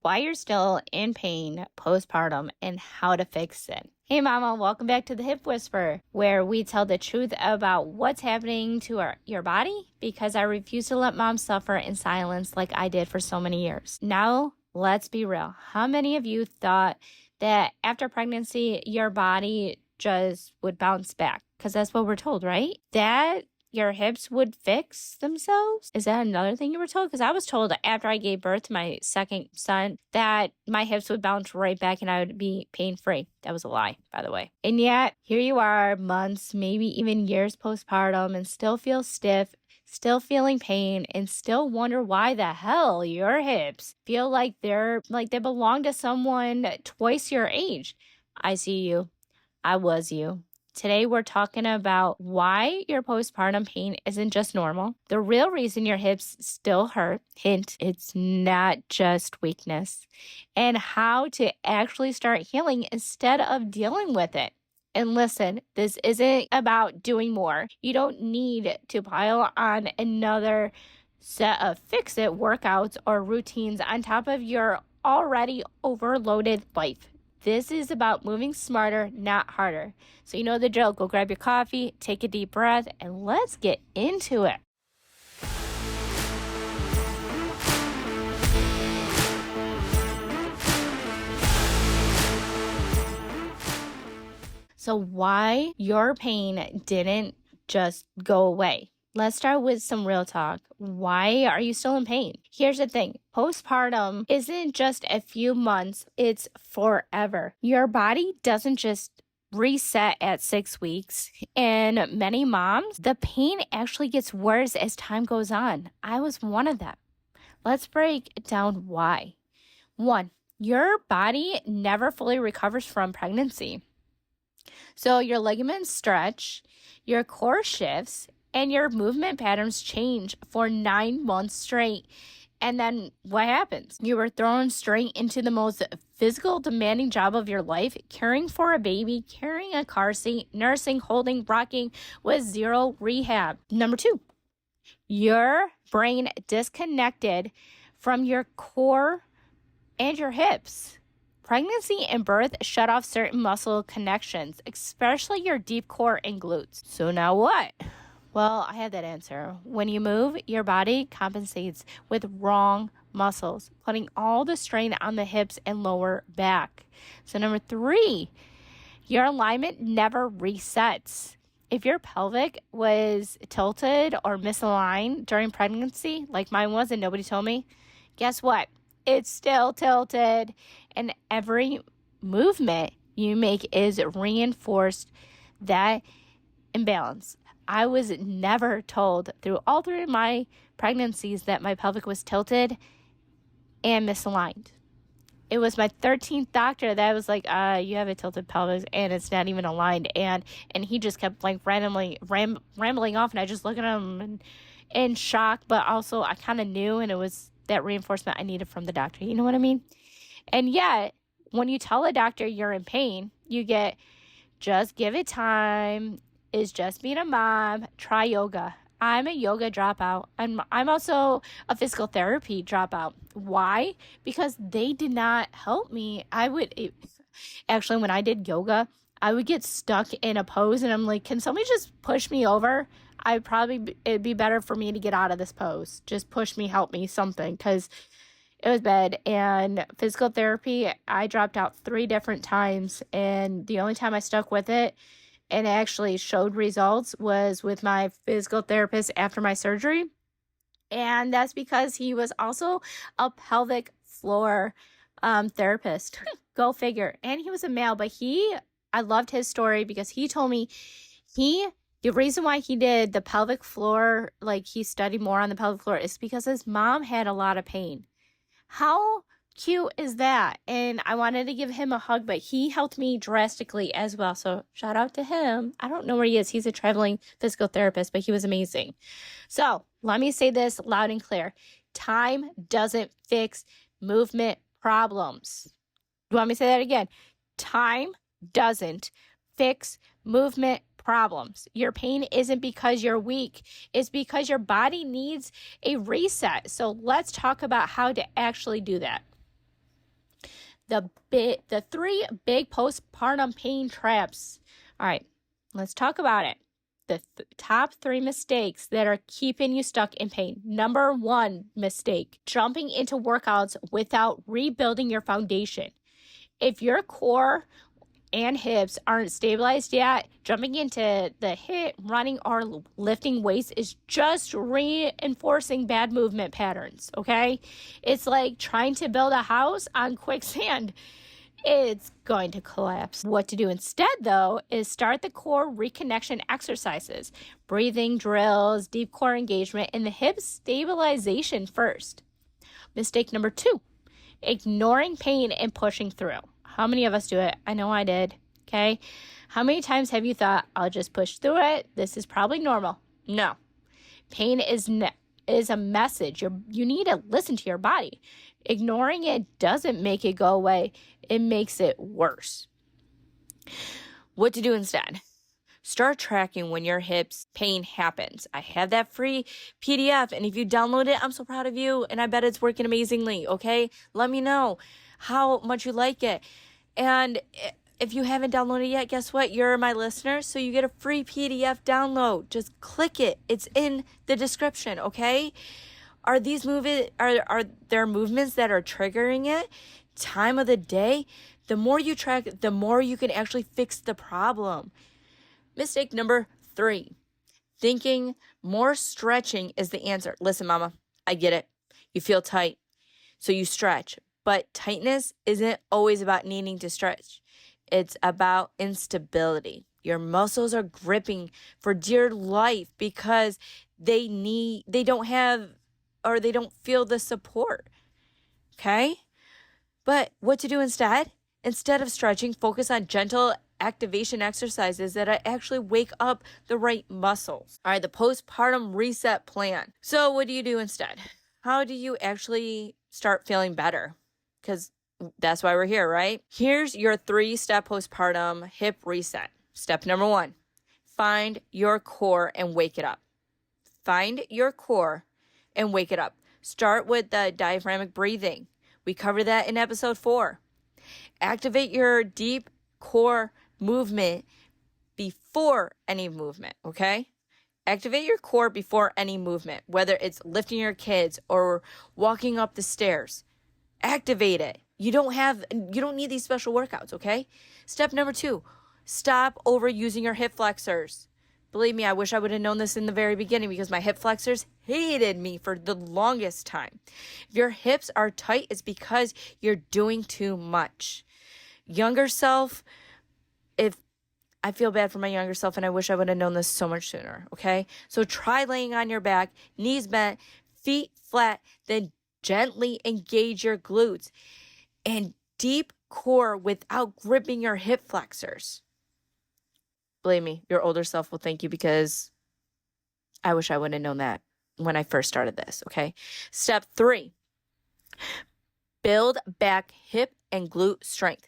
why you're still in pain postpartum and how to fix it. Hey mama, welcome back to the Hip Whisperer, where we tell the truth about what's happening to your body because I refuse to let mom suffer in silence like I did for so many years. Now, let's be real. How many of you thought that after pregnancy, your body just would bounce back? Because that's what we're told, right? That your hips would fix themselves? Is that another thing you were told? Because I was told after I gave birth to my second son that my hips would bounce right back and I would be pain-free. That was a lie, by the way. And yet, here you are, months, maybe even years postpartum, and still feel stiff, still feeling pain, and still wonder why the hell your hips feel like they belong to someone twice your age. I see you. I was you. Today, we're talking about why your postpartum pain isn't just normal, the real reason your hips still hurt, hint, it's not just weakness, and how to actually start healing instead of dealing with it. And listen, this isn't about doing more. You don't need to pile on another set of fix-it workouts or routines on top of your already overloaded life. This is about moving smarter, not harder. So you know the drill. Go grab your coffee, take a deep breath, and let's get into it. So why your pain didn't just go away? Let's start with some real talk. Why are you still in pain? Here's the thing. Postpartum isn't just a few months, it's forever. Your body doesn't just reset at 6 weeks. And many moms, the pain actually gets worse as time goes on. I was one of them. Let's break down why. 1, your body never fully recovers from pregnancy. So your ligaments stretch, your core shifts, and your movement patterns change for 9 months straight. And then what happens? You were thrown straight into the most physical, demanding job of your life, caring for a baby, carrying a car seat, nursing, holding, rocking with zero rehab. Number 2, your brain disconnected from your core and your hips. Pregnancy and birth shut off certain muscle connections, especially your deep core and glutes. So now what? Well, I have that answer. When you move, your body compensates with wrong muscles, putting all the strain on the hips and lower back. So number 3, your alignment never resets. If your pelvic was tilted or misaligned during pregnancy, like mine was and nobody told me, guess what? It's still tilted. And every movement you make is reinforced that imbalance. I was never told through all 3 of my pregnancies that my pelvic was tilted and misaligned. It was my 13th doctor that was like, you have a tilted pelvis and it's not even aligned. And he just kept like randomly rambling off, and I just looked at him in shock, but also I kind of knew, and it was that reinforcement I needed from the doctor. You know what I mean? And yet, when you tell a doctor you're in pain, you get, just give it time. Is just being a mom. Try yoga. I'm a yoga dropout. I'm also a physical therapy dropout. Why? Because they did not help me. Actually, when I did yoga, I would get stuck in a pose, and I'm like, can somebody just push me over? It'd be better for me to get out of this pose. Just push me, help me, something, because it was bad. And physical therapy, I dropped out 3 different times, and the only time I stuck with it and actually showed results was with my physical therapist after my surgery. And that's because he was also a pelvic floor therapist. Go figure. And he was a male, but I loved his story because he told me the reason why he did the pelvic floor, like he studied more on the pelvic floor, is because his mom had a lot of pain. How cute is that? And I wanted to give him a hug, but he helped me drastically as well. So shout out to him. I don't know where he is. He's a traveling physical therapist, but he was amazing. So let me say this loud and clear. Time doesn't fix movement problems. You want me to say that again? Time doesn't fix movement problems. Your pain isn't because you're weak. It's because your body needs a reset. So let's talk about how to actually do that. the 3 big postpartum pain traps. All right, let's talk about it. The top 3 mistakes that are keeping you stuck in pain. Number 1 mistake, jumping into workouts without rebuilding your foundation. If your core and hips aren't stabilized yet, jumping into the HIIT, running, or lifting weights is just reinforcing bad movement patterns, okay? It's like trying to build a house on quicksand. It's going to collapse. What to do instead, though, is start the core reconnection exercises, breathing drills, deep core engagement, and the hip stabilization first. Mistake number 2, ignoring pain and pushing through. How many of us do it? I know I did, okay? How many times have you thought, I'll just push through it? This is probably normal. No. Pain is a message. You need to listen to your body. Ignoring it doesn't make it go away. It makes it worse. What to do instead? Start tracking when your hips pain happens. I have that free PDF, and if you download it, I'm so proud of you, and I bet it's working amazingly, okay? Let me know how much you like it. And if you haven't downloaded it yet, guess what? You're my listener, so you get a free PDF download. Just click it. It's in the description, okay? Are there movements that are triggering it? Time of the day? The more you track, the more you can actually fix the problem. Mistake number 3, thinking more stretching is the answer. Listen, mama, I get it. You feel tight, so you stretch. But tightness isn't always about needing to stretch. It's about instability. Your muscles are gripping for dear life because they don't feel the support. Okay? But what to do instead? Instead of stretching, focus on gentle activation exercises that actually wake up the right muscles. All right, the postpartum reset plan. So what do you do instead? How do you actually start feeling better? Because that's why we're here, right? Here's your 3-step postpartum hip reset. Step number 1, find your core and wake it up. Find your core and wake it up. Start with the diaphragmatic breathing. We covered that in episode 4. Activate your deep core movement before any movement, okay? Activate your core before any movement, whether it's lifting your kids or walking up the stairs. Activate it. You don't need these special workouts, okay? Step number 2, stop overusing your hip flexors. Believe me, I wish I would have known this in the very beginning because my hip flexors hated me for the longest time. If your hips are tight, it's because you're doing too much. Younger self, I feel bad for my younger self, and I wish I would have known this so much sooner, okay? So try laying on your back, knees bent, feet flat, then gently engage your glutes and deep core without gripping your hip flexors. Believe me, your older self will thank you because I wish I would have known that when I first started this, okay? Step 3, build back hip and glute strength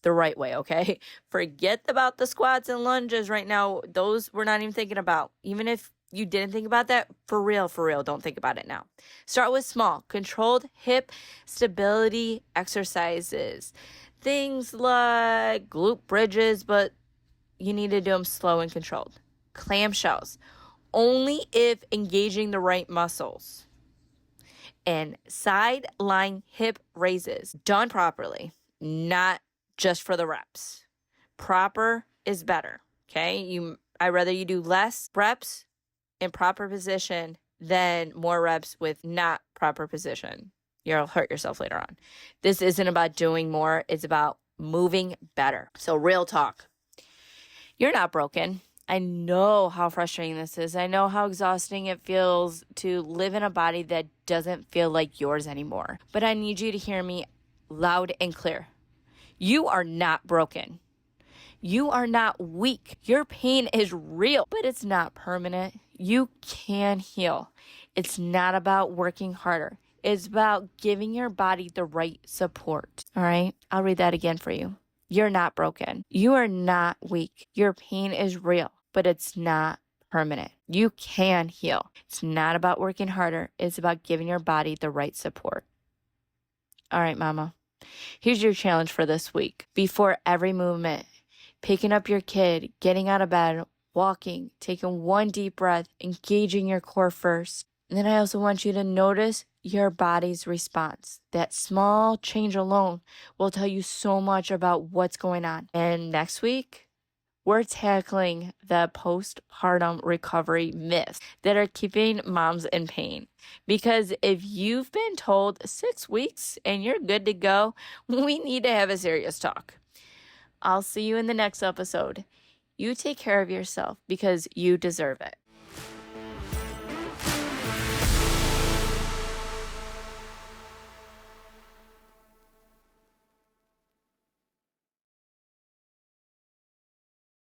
the right way, okay? Forget about the squats and lunges right now. Those we're not even thinking about. Even if you didn't think about that, for real, don't think about it now. Start with small, controlled hip stability exercises. Things like glute bridges, but you need to do them slow and controlled. Clamshells, only if engaging the right muscles. And side lying hip raises, done properly, not just for the reps. Proper is better, okay? I'd rather you do less reps in proper position than more reps with not proper position. You'll hurt yourself later on. This isn't about doing more. It's about moving better. So real talk. You're not broken. I know how frustrating this is. I know how exhausting it feels to live in a body that doesn't feel like yours anymore. But I need you to hear me loud and clear. You are not broken. You are not weak. Your pain is real, but it's not permanent. You can heal. It's not about working harder. It's about giving your body the right support. All right? I'll read that again for you. You're not broken. You are not weak. Your pain is real, but it's not permanent. You can heal. It's not about working harder. It's about giving your body the right support. All right, mama. Here's your challenge for this week. Before every movement, picking up your kid, getting out of bed, walking, taking one deep breath, engaging your core first. And then I also want you to notice your body's response. That small change alone will tell you so much about what's going on. And next week, we're tackling the postpartum recovery myths that are keeping moms in pain. Because if you've been told 6 weeks and you're good to go, we need to have a serious talk. I'll see you in the next episode. You take care of yourself because you deserve it.